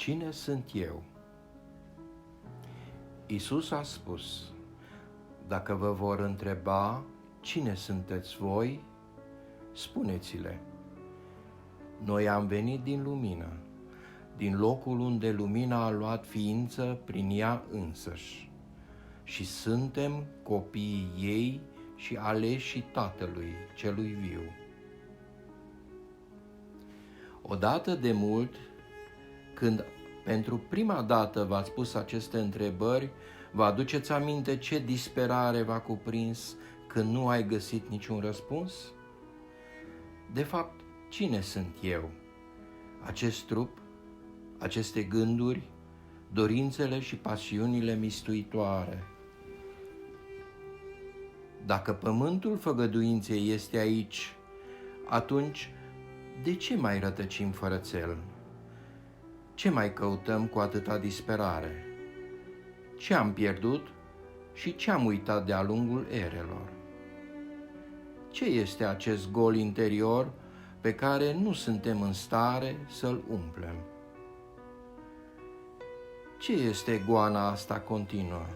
Cine sunt eu? Iisus a spus: dacă vă vor întreba cine sunteți voi, spuneți-le: noi am venit din lumină, din locul unde lumina a luat ființă prin ea însăși, și suntem copiii ei și aleșii Tatălui celui viu. Odată de mult, când pentru prima dată v-ați pus aceste întrebări, vă aduceți aminte ce disperare v-a cuprins când nu ai găsit niciun răspuns? De fapt, cine sunt eu? Acest trup, aceste gânduri, dorințele și pasiunile mistuitoare. Dacă pământul făgăduinței este aici, atunci de ce mai rătăcim fără țel? Ce mai căutăm cu atâta disperare? Ce am pierdut și ce am uitat de-a lungul erelor? Ce este acest gol interior pe care nu suntem în stare să-l umplem? Ce este goana asta continuă?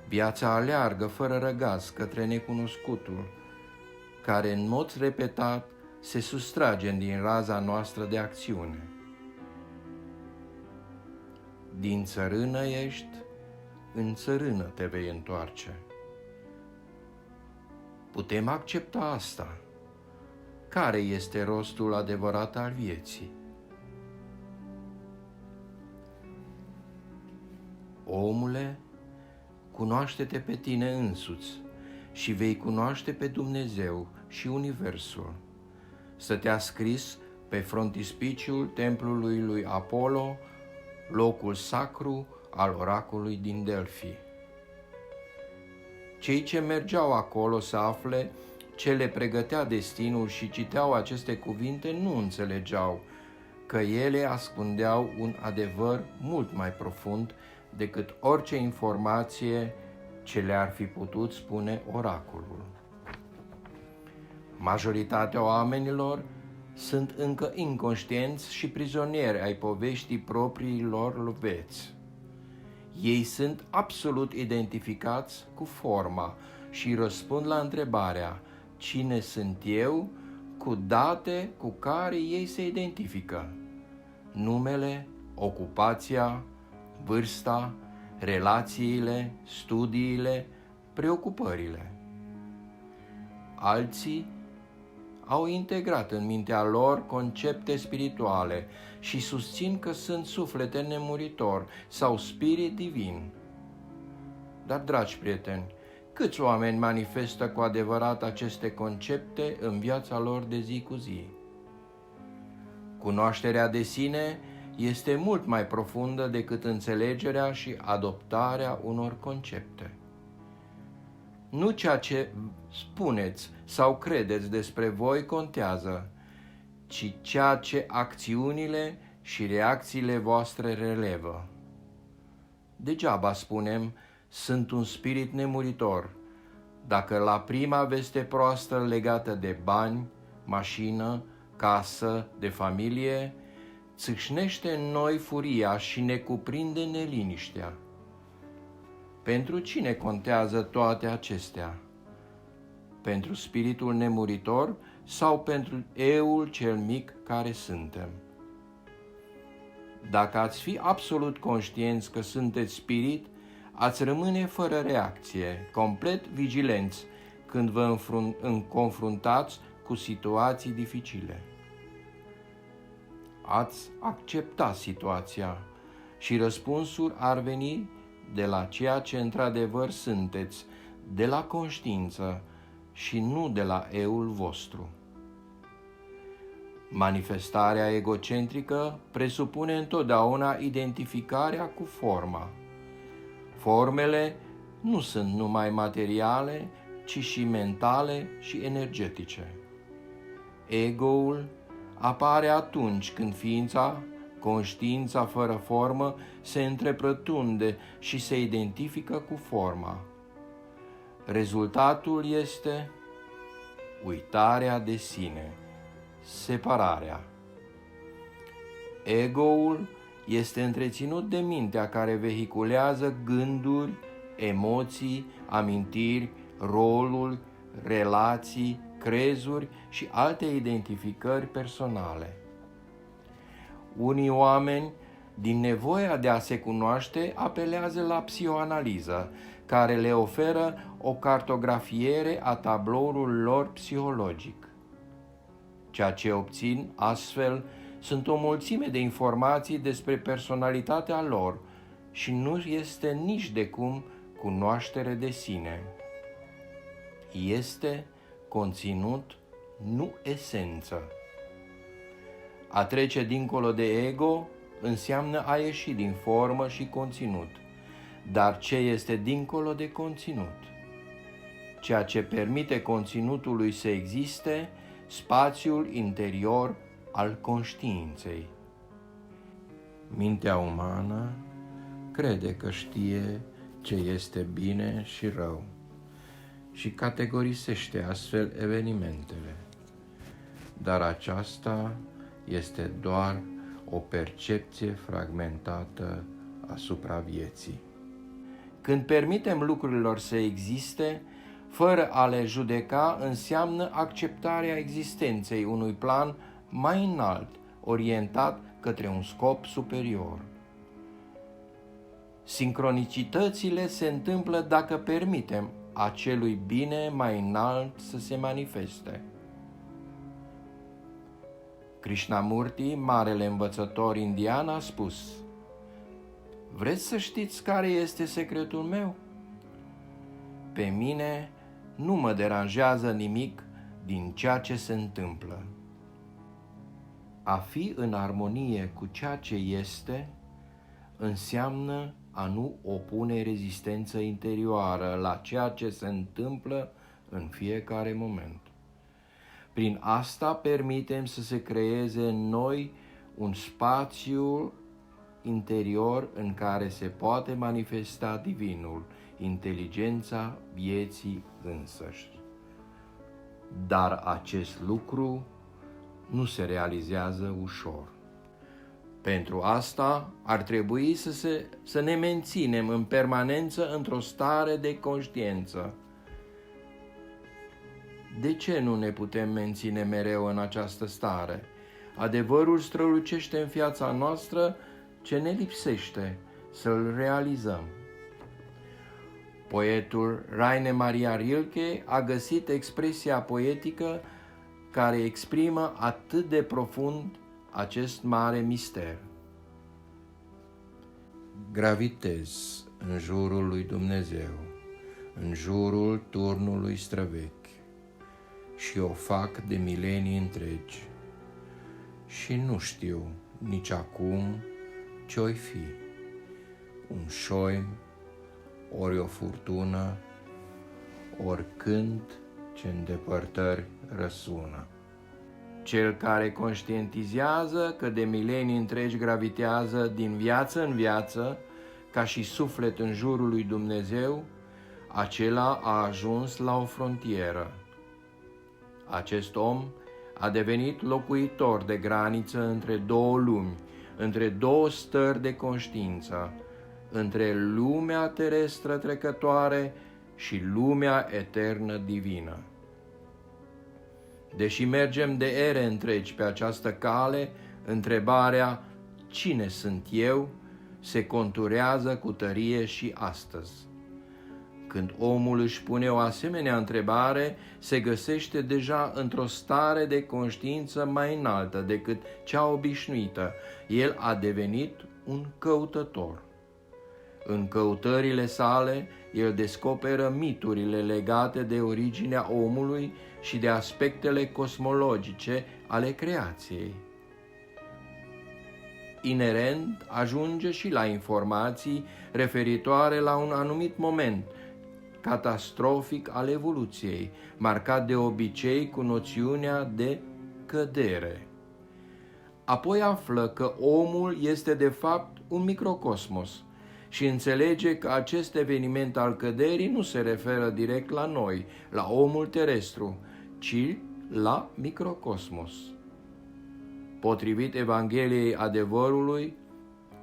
Viața aleargă fără răgaz către necunoscutul, care în mod repetat se sustrage din raza noastră de acțiune. Din țărână ești, în țărână te vei întoarce. Putem accepta asta. Care este rostul adevărat al vieții? Omule, cunoaște-te pe tine însuți și vei cunoaște pe Dumnezeu și Universul. Stătea scris pe frontispiciul templului lui Apollo, locul sacru al oracolului din Delphi. Cei ce mergeau acolo să afle ce le pregătea destinul și citeau aceste cuvinte nu înțelegeau că ele ascundeau un adevăr mult mai profund decât orice informație ce le-ar fi putut spune oracolul. Majoritatea oamenilor sunt încă inconștienți și prizonieri ai poveștii propriilor vieți. Ei sunt absolut identificați cu forma și răspund la întrebarea cine sunt eu cu date cu care ei se identifică: numele, ocupația, vârsta, relațiile, studiile, preocupările. Alții au integrat în mintea lor concepte spirituale și susțin că sunt suflete nemuritor sau spirit divin. Dar, dragi prieteni, câți oameni manifestă cu adevărat aceste concepte în viața lor de zi cu zi? Cunoașterea de sine este mult mai profundă decât înțelegerea și adoptarea unor concepte. Nu ceea ce spuneți sau credeți despre voi contează, ci ceea ce acțiunile și reacțiile voastre relevă. Degeaba spunem, sunt un spirit nemuritor, dacă la prima veste proastă legată de bani, mașină, casă, de familie, țâșnește în noi furia și ne cuprinde neliniștea. Pentru cine contează toate acestea? Pentru spiritul nemuritor sau pentru eul cel mic care suntem? Dacă ați fi absolut conștienți că sunteți spirit, ați rămâne fără reacție, complet vigilenți când vă confruntați cu situații dificile. Ați accepta situația și răspunsul ar veni de la ceea ce într-adevăr sunteți, de la conștiință și nu de la eul vostru. Manifestarea egocentrică presupune întotdeauna identificarea cu forma. Formele nu sunt numai materiale, ci și mentale și energetice. Ego-ul apare atunci când ființa, conștiința fără formă, se întreprătunde și se identifică cu forma. Rezultatul este uitarea de sine, separarea. Ego-ul este întreținut de mintea care vehiculează gânduri, emoții, amintiri, roluri, relații, crezuri și alte identificări personale. Unii oameni, din nevoia de a se cunoaște, apelează la psihoanaliză, care le oferă o cartografiere a tabloului lor psihologic. Ceea ce obțin astfel sunt o mulțime de informații despre personalitatea lor și nu este nici de cum cunoaștere de sine. Este conținut, nu esență. A trece dincolo de ego înseamnă a ieși din formă și conținut. Dar ce este dincolo de conținut? Ceea ce permite conținutului să existe, spațiul interior al conștiinței. Mintea umană crede că știe ce este bine și rău și categorisește astfel evenimentele. Dar aceasta este doar o percepție fragmentată asupra vieții. Când permitem lucrurilor să existe, fără a le judeca, înseamnă acceptarea existenței unui plan mai înalt, orientat către un scop superior. Sincronicitățile se întâmplă dacă permitem acelui bine mai înalt să se manifeste. Krishnamurti, marele învățător indian, a spus: vreți să știți care este secretul meu? Pe mine nu mă deranjează nimic din ceea ce se întâmplă. A fi în armonie cu ceea ce este înseamnă a nu opune rezistență interioară la ceea ce se întâmplă în fiecare moment. Prin asta permitem să se creeze în noi un spațiu interior în care se poate manifesta divinul, inteligența vieții însăși. Dar acest lucru nu se realizează ușor. Pentru asta ar trebui să ne menținem în permanență într-o stare de conștiință. De ce nu ne putem menține mereu în această stare? Adevărul strălucește în viața noastră, ce ne lipsește să-l realizăm. Poetul Rainer Maria Rilke a găsit expresia poetică care exprimă atât de profund acest mare mister. Gravitez în jurul lui Dumnezeu, în jurul turnului străvechi, și o fac de milenii întregi, și nu știu nici acum ce-oi fi, un șoim, ori o furtună, ori cânt ce în depărtări răsună. Cel care conștientizează că de milenii întregi gravitează din viață în viață, ca și suflet în jurul lui Dumnezeu, acela a ajuns la o frontieră. Acest om a devenit locuitor de graniță între două lumi, între două stări de conștiință, între lumea terestră trecătoare și lumea eternă divină. Deși mergem de ere întregi pe această cale, întrebarea "Cine sunt eu?" se conturează cu tărie și astăzi. Când omul își pune o asemenea întrebare, se găsește deja într-o stare de conștiință mai înaltă decât cea obișnuită. El a devenit un căutător. În căutările sale, el descoperă miturile legate de originea omului și de aspectele cosmologice ale creației. Inerent ajunge și la informații referitoare la un anumit moment catastrofic al evoluției, marcat de obicei cu noțiunea de cădere. Apoi află că omul este de fapt un microcosmos și înțelege că acest eveniment al căderii nu se referă direct la noi, la omul terestru, ci la microcosmos. Potrivit Evangheliei adevărului,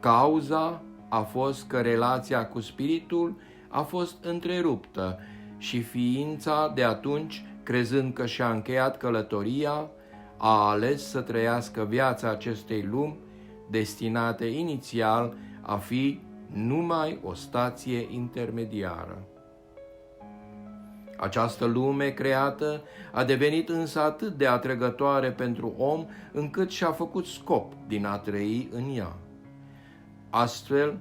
Cauza a fost că relația cu spiritul a fost întreruptă și ființa de atunci, crezând că și-a încheiat călătoria, a ales să trăiască viața acestei lumi, destinate inițial a fi numai o stație intermediară. Această lume creată a devenit însă atât de atrăgătoare pentru om, încât și-a făcut scop din a trăi în ea. Astfel,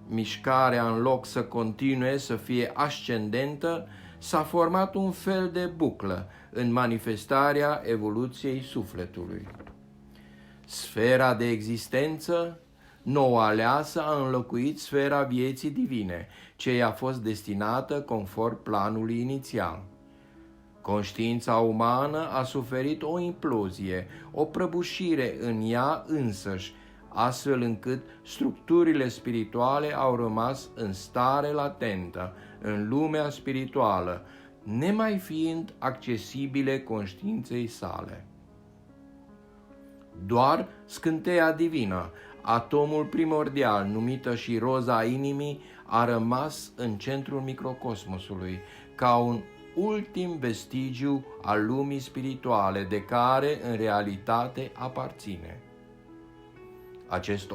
mișcarea, în loc să continue să fie ascendentă, s-a format un fel de buclă în manifestarea evoluției sufletului. Sfera de existență nouă aleasă a înlocuit sfera vieții divine, ce i-a fost destinată conform planului inițial. Conștiința umană a suferit o implozie, o prăbușire în ea însăși, astfel încât structurile spirituale au rămas în stare latentă, în lumea spirituală, nemai fiind accesibile conștiinței sale. Doar scânteia divină, atomul primordial, numită și roza inimii, a rămas în centrul microcosmosului, ca un ultim vestigiu al lumii spirituale de care în realitate aparține. Acest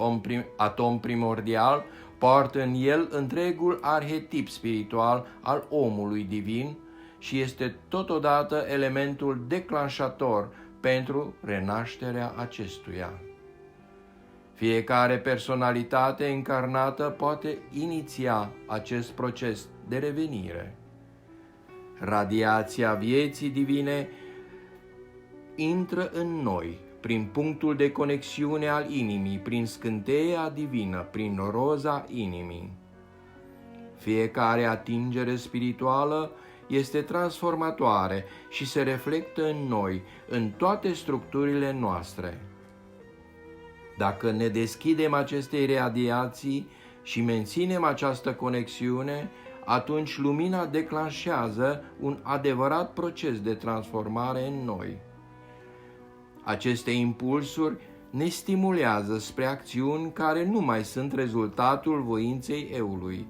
atom primordial poartă în el întregul arhetip spiritual al omului divin și este totodată elementul declanșator pentru renașterea acestuia. Fiecare personalitate încarnată poate iniția acest proces de revenire. Radiația vieții divine intră în noi prin punctul de conexiune al inimii, prin scânteia divină, prin roza inimii. Fiecare atingere spirituală este transformatoare și se reflectă în noi, în toate structurile noastre. Dacă ne deschidem acestei radiații și menținem această conexiune, atunci lumina declanșează un adevărat proces de transformare în noi. Aceste impulsuri ne stimulează spre acțiuni care nu mai sunt rezultatul voinței eului,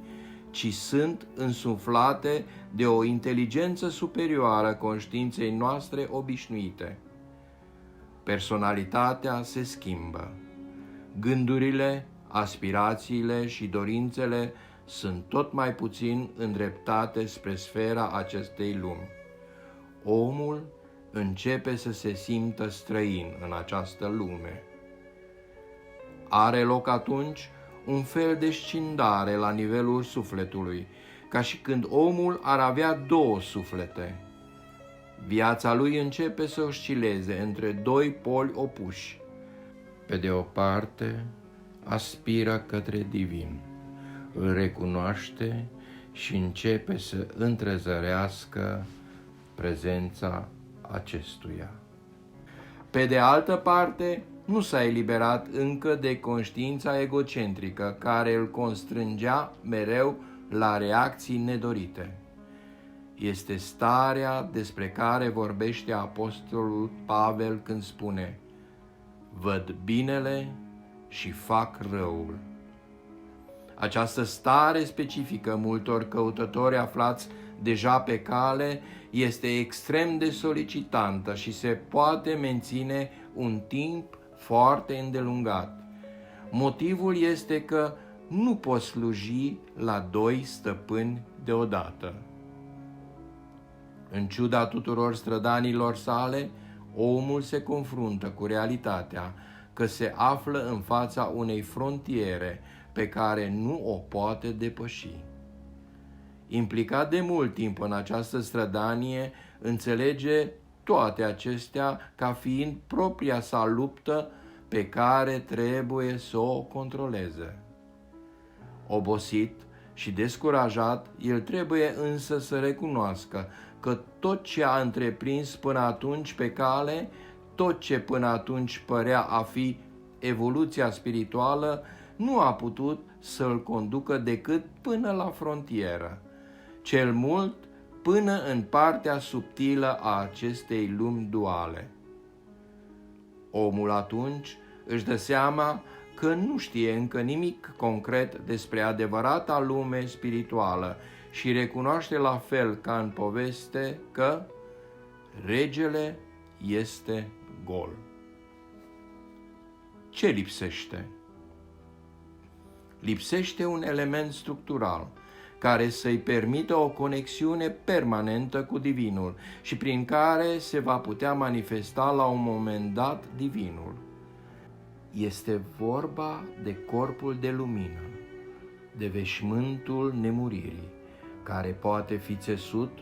ci sunt însuflate de o inteligență superioară conștiinței noastre obișnuite. Personalitatea se schimbă. Gândurile, aspirațiile și dorințele sunt tot mai puțin îndreptate spre sfera acestei lumi. Omul începe să se simtă străin în această lume. Are loc atunci un fel de scindare la nivelul sufletului, ca și când omul ar avea două suflete. Viața lui începe să oscileze între doi poli opuși. Pe de o parte, aspiră către divin, îl recunoaște și începe să întrezărească prezența acestuia. Pe de altă parte, nu s-a eliberat încă de conștiința egocentrică care îl constrângea mereu la reacții nedorite. Este starea despre care vorbește apostolul Pavel când spune: văd binele și fac răul. Această stare specifică multor căutători aflați deja pe cale este extrem de solicitantă și se poate menține un timp foarte îndelungat. Motivul este că nu poți sluji la doi stăpâni deodată. În ciuda tuturor strădanilor sale, omul se confruntă cu realitatea că se află în fața unei frontiere pe care nu o poate depăși. Implicat de mult timp în această strădanie, înțelege toate acestea ca fiind propria sa luptă pe care trebuie să o controleze. Obosit și descurajat, el trebuie însă să recunoască că tot ce a întreprins până atunci pe cale, tot ce până atunci părea a fi evoluția spirituală, nu a putut să-l conducă decât până la frontieră, cel mult până în partea subtilă a acestei lumi duale. Omul atunci își dă seama că nu știe încă nimic concret despre adevărata lume spirituală și recunoaște la fel ca în poveste că regele este gol. Ce lipsește? Lipsește un element structural care să-i permită o conexiune permanentă cu divinul și prin care se va putea manifesta la un moment dat divinul. Este vorba de corpul de lumină, de veșmântul nemuririi, care poate fi țesut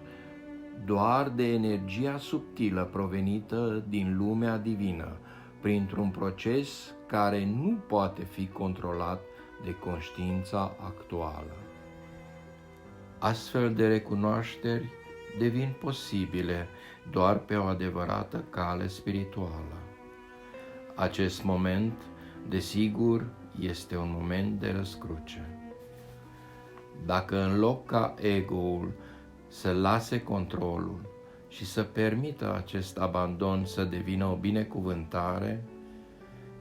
doar de energia subtilă provenită din lumea divină, printr-un proces care nu poate fi controlat de conștiința actuală. Astfel de recunoașteri devin posibile doar pe o adevărată cale spirituală. Acest moment, desigur, este un moment de răscruce. Dacă în loc ca ego-ul să lase controlul și să permită acest abandon să devină o binecuvântare,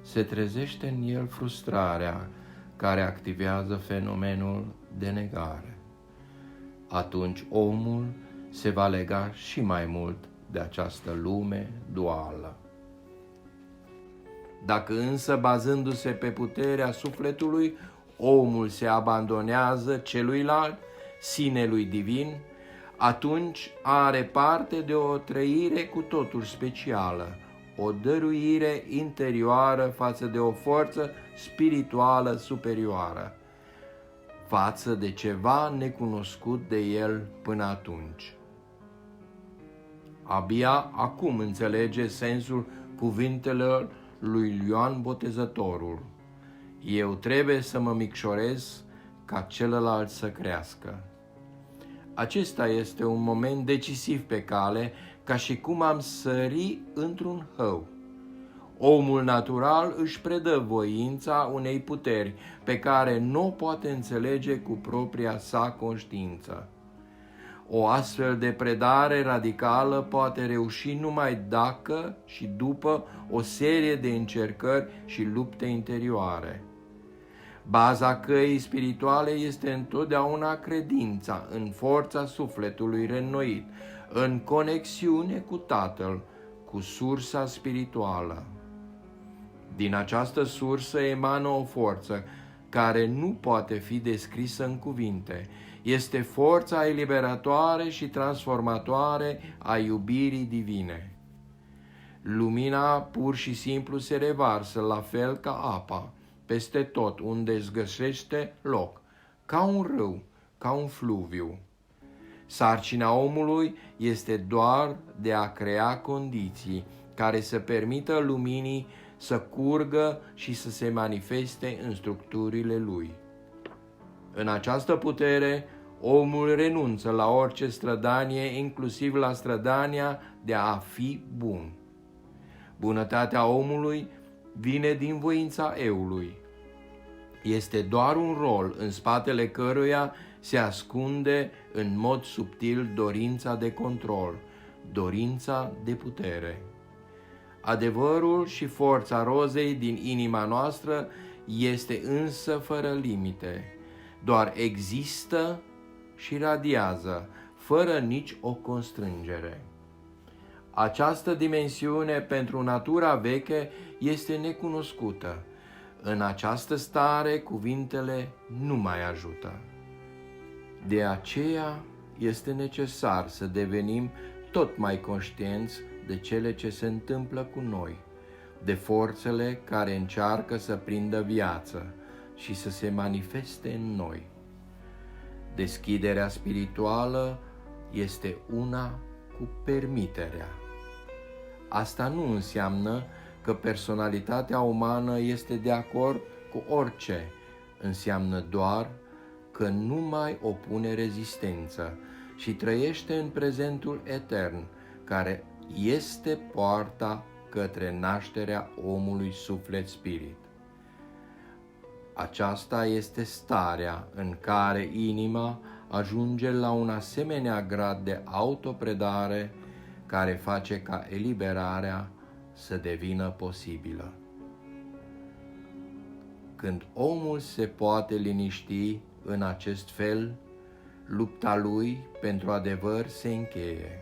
se trezește în el frustrarea care activează fenomenul de negare. Atunci omul se va lega și mai mult de această lume duală. Dacă însă, bazându-se pe puterea sufletului, omul se abandonează celuilalt, sinelui divin, atunci are parte de o trăire cu totul specială, o dăruire interioară față de o forță spirituală superioară, față de ceva necunoscut de el până atunci. Abia acum înțelege sensul cuvintelor lui Ioan Botezătorul: eu trebuie să mă micșorez ca celălalt să crească. Acesta este un moment decisiv pe cale, ca și cum am sări într-un hău. Omul natural își predă voința unei puteri pe care nu o poate înțelege cu propria sa conștiință. O astfel de predare radicală poate reuși numai dacă și după o serie de încercări și lupte interioare. Baza căii spirituale este întotdeauna credința în forța sufletului reînnoit, în conexiune cu Tatăl, cu sursa spirituală. Din această sursă emană o forță care nu poate fi descrisă în cuvinte. Este forța eliberatoare și transformatoare a iubirii divine. Lumina pur și simplu se revarsă la fel ca apa, peste tot unde îți găsește loc, ca un râu, ca un fluviu. Sarcina omului este doar de a crea condiții care să permită luminii să curgă și să se manifeste în structurile lui. În această putere, omul renunță la orice strădanie, inclusiv la strădania de a fi bun. Bunătatea omului vine din voința eului. Este doar un rol în spatele căruia se ascunde în mod subtil dorința de control, dorința de putere. Adevărul și forța rozei din inima noastră este însă fără limite, doar există și radiază, fără nici o constrângere. Această dimensiune pentru natura veche este necunoscută. În această stare, cuvintele nu mai ajută. De aceea este necesar să devenim tot mai conștienți de cele ce se întâmplă cu noi, de forțele care încearcă să prindă viață și să se manifeste în noi. Deschiderea spirituală este una cu permiterea. Asta nu înseamnă că personalitatea umană este de acord cu orice, înseamnă doar că nu mai opune rezistență și trăiește în prezentul etern, care este poarta către nașterea omului suflet-spirit. Aceasta este starea în care inima ajunge la un asemenea grad de autopredare care face ca eliberarea să devină posibilă. Când omul se poate liniști în acest fel, lupta lui pentru adevăr se încheie.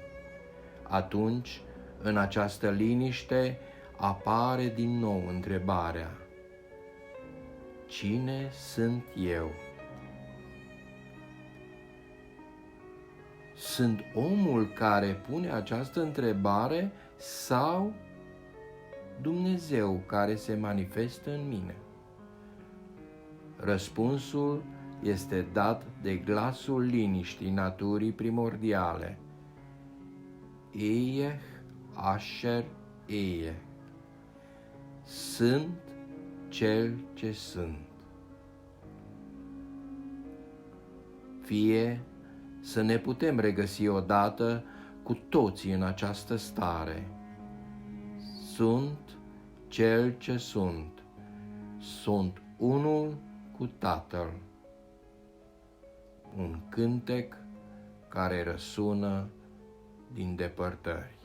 Atunci, în această liniște, apare din nou întrebarea: cine sunt eu? Sunt omul care pune această întrebare sau Dumnezeu care se manifestă în mine? Răspunsul este dat de glasul liniștii naturii primordiale. Eiech asher eiech. Sunt cel ce sunt. Fie să ne putem regăsi odată cu toții în această stare. Sunt cel ce sunt. Sunt unul cu Tatăl. Un cântec care răsună din depărtări.